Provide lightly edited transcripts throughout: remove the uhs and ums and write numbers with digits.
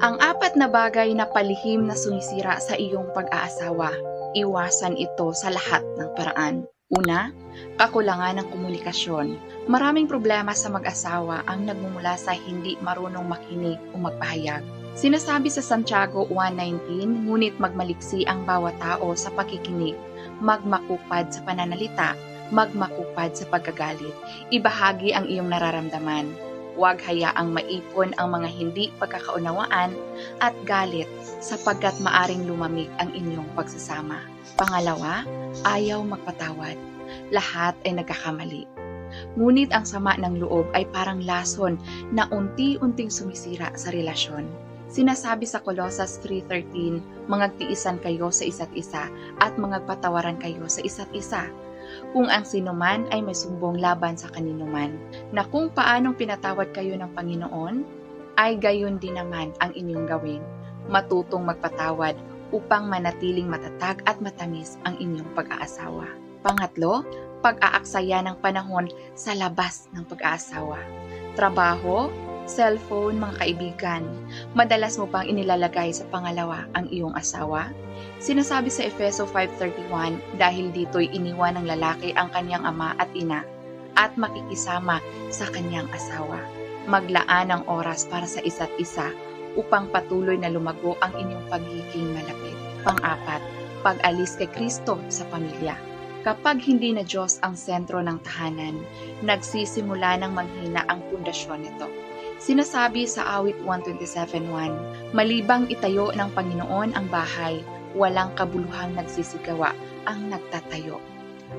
Ang 4 na bagay na palihim na sumisira sa iyong pag-aasawa. Iwasan ito sa lahat ng paraan. Una, kakulangan ng komunikasyon. Maraming problema sa mag-asawa ang nagmumula sa hindi marunong makinig o magpahayag. Sinasabi sa Santiago 1:19, ngunit magmaliksi ang bawat tao sa pakikinig, magmakupad sa pananalita, magmakupad sa pagkagalit. Ibahagi ang iyong nararamdaman. Huwag hayaang maipon ang mga hindi pagkakaunawaan at galit sapagkat maaring lumamig ang inyong pagsasama. Pangalawa, ayaw magpatawad. Lahat ay nagkakamali. Ngunit ang sama ng loob ay parang lason na unti-unting sumisira sa relasyon. Sinasabi sa Colossus 3:13, mangagtiisan kayo sa isa't isa at mangagpatawaran kayo sa isa't isa. Kung ang sinuman ay may sumbong laban sa kaninuman, na kung paanong pinatawad kayo ng Panginoon, ay gayon din naman ang inyong gawin. Matutong magpatawad upang manatiling matatag at matamis ang inyong pag-aasawa. Pangatlo, pag-aaksaya ng panahon sa labas ng pag-aasawa. Trabaho, cellphone, mga kaibigan. Madalas mo bang inilalagay sa pangalawa ang iyong asawa? Sinasabi sa Efeso 5:31, dahil dito'y iniwan ng lalaki ang kanyang ama at ina at makikisama sa kanyang asawa. Maglaan ng oras para sa isa't isa upang patuloy na lumago ang inyong pagiging malapit. Pang-apat, pag-alis kay Kristo sa pamilya. Kapag hindi na Diyos ang sentro ng tahanan, nagsisimula ng manghina ang pundasyon nito. Sinasabi sa Awit 127:1, malibang itayo ng Panginoon ang bahay, walang kabuluhang nagsisigawa ang nagtatayo.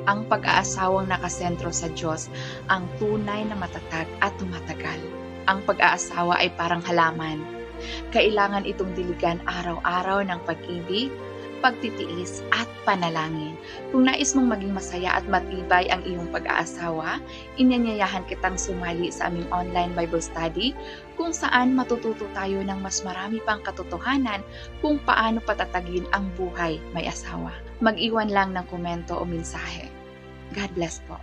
Ang pag-aasawang nakasentro sa Diyos ang tunay na matatag at tumatagal. Ang pag-aasawa ay parang halaman. Kailangan itong diligan araw-araw ng pag-ibig, pagtitiis at panalangin. Kung nais mong maging masaya at matibay ang iyong pag-aasawa, inanyayahan kitang sumali sa aming online Bible study kung saan matututo tayo ng mas marami pang katotohanan kung paano patatagin ang buhay may asawa. Mag-iwan lang ng komento o mensahe. God bless po.